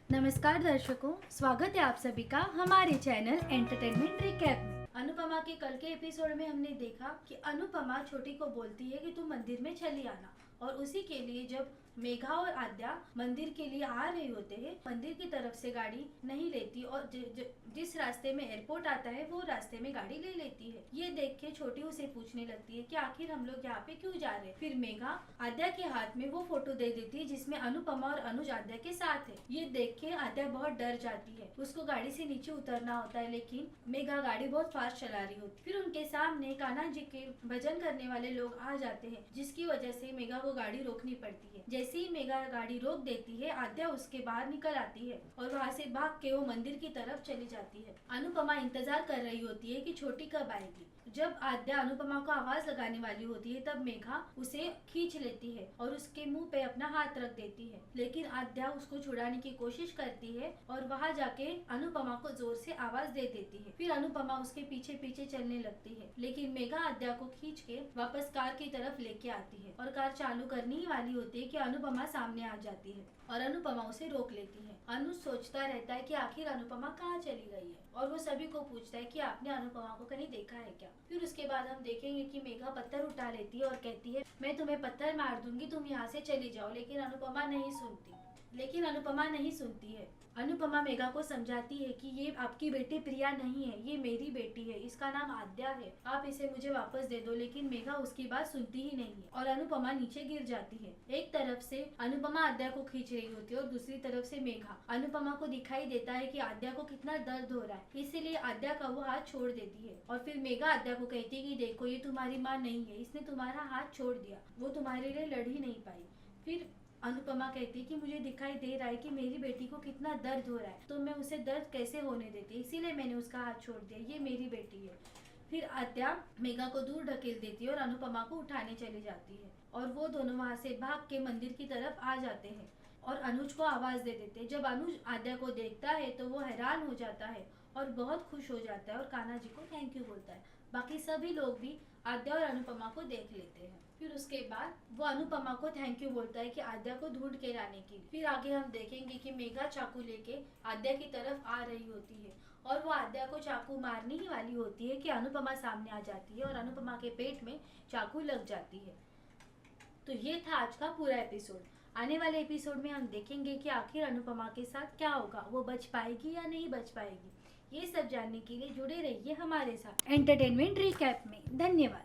नमस्कार दर्शकों, स्वागत है आप सभी का हमारे चैनल एंटरटेनमेंट रिकैप में। अनुपमा के कल के एपिसोड में हमने देखा कि अनुपमा छोटी को बोलती है कि तुम मंदिर में चली आना, और उसी के लिए जब मेघा और आद्या मंदिर के लिए आ रहे होते हैं, मंदिर की तरफ से गाड़ी नहीं लेती और जिस रास्ते में एयरपोर्ट आता है वो रास्ते में गाड़ी ले लेती है। ये देख के छोटी उसे पूछने लगती है कि आखिर हम लोग यहाँ पे क्यों जा रहे हैं। फिर मेघा आद्या के हाथ में वो फोटो दे देती है जिसमें अनुपमा और अनुज आद्या के साथ है। ये देख के आद्या बहुत डर जाती है, उसको गाड़ी से नीचे उतरना होता है, लेकिन मेघा गाड़ी बहुत फास्ट चला रही होती। फिर उनके सामने कान्हा जी के भजन करने वाले लोग आ जाते हैं, जिसकी वजह से मेघा को गाड़ी रोकनी पड़ती है। जैसे ही मेघा गाड़ी रोक देती है, आद्या उसके बाहर निकल आती है और वहाँ से भाग के वो मंदिर की तरफ चली जाती है। अनुपमा इंतजार कर रही होती है कि छोटी कब आएगी। जब आद्या अनुपमा को आवाज लगाने वाली होती है, तब मेघा उसे खींच लेती है और उसके मुंह पे अपना हाथ रख देती है, लेकिन आद्या उसको छुड़ाने की कोशिश करती है और वहाँ जाके अनुपमा को जोर से आवाज दे देती है। फिर अनुपमा उसके पीछे पीछे चलने लगती है, लेकिन मेघा आद्या को खींच के वापस कार की तरफ लेके आती है और कार चालू करने ही वाली होती है कि अनुपमा सामने आ जाती है और अनुपमा उसे रोक लेती है। अनुज सोचता रहता है कि आखिर अनुपमा कहाँ चली गई है, और वो सभी को पूछता है कि आपने अनुपमा को कहीं देखा है क्या। फिर उसके बाद हम देखेंगे कि मेघा पत्थर उठा लेती है और कहती है, मैं तुम्हें पत्थर मार दूंगी, तुम यहाँ से चली जाओ। लेकिन अनुपमा नहीं सुनती है। अनुपमा मेघा को समझाती है कि ये आपकी बेटी प्रिया नहीं है, ये मेरी बेटी है, इसका नाम आद्या है, आप इसे मुझे वापस दे दो। लेकिन मेघा उसकी बात सुनती ही नहीं है और अनुपमा नीचे गिर जाती है। एक तरफ से अनुपमा आद्या को खींच रही होती है और दूसरी तरफ से मेघा। अनुपमा को दिखाई देता है कि आद्या को कितना दर्द हो रहा है, इसीलिए आद्या का वो हाथ छोड़ देती है। और फिर मेघा आद्या को कहती है कि देखो, ये तुम्हारी माँ नहीं है, इसने तुम्हारा हाथ छोड़ दिया, वो तुम्हारे लिए लड़ ही नहीं पाई। फिर अनुपमा कहती है कि मुझे दिखाई दे रहा है कि मेरी बेटी को कितना दर्द हो रहा है, तो मैं उसे दर्द कैसे होने देती, इसीलिए मैंने उसका हाथ छोड़ दिया, ये मेरी बेटी है। फिर आद्या मेघा को दूर ढकेल देती है और अनुपमा को उठाने चली जाती है, और वो दोनों वहाँ से भाग के मंदिर की तरफ आ जाते हैं और अनुज को आवाज दे देते हैं। जब अनुज आद्या को देखता है तो वो हैरान हो जाता है और बहुत खुश हो जाता है और कान्हा जी को थैंक यू बोलता है। बाकी सभी लोग भी आद्या और अनुपमा को देख लेते हैं। फिर उसके बाद वो अनुपमा को थैंक यू बोलता है कि आद्या को ढूंढ के लाने की। फिर आगे हम देखेंगे कि मेघा चाकू लेके आद्या की तरफ आ रही होती है और वो आद्या को चाकू मारने ही वाली होती है कि अनुपमा सामने आ जाती है और अनुपमा के पेट में चाकू लग जाती है। तो ये था आज का पूरा एपिसोड। आने वाले एपिसोड में हम देखेंगे कि आखिर अनुपमा के साथ क्या होगा, वो बच पाएगी या नहीं बच पाएगी। ये सब जानने के लिए जुड़े रहिए हमारे साथ एंटरटेनमेंट रिकैप में। धन्यवाद।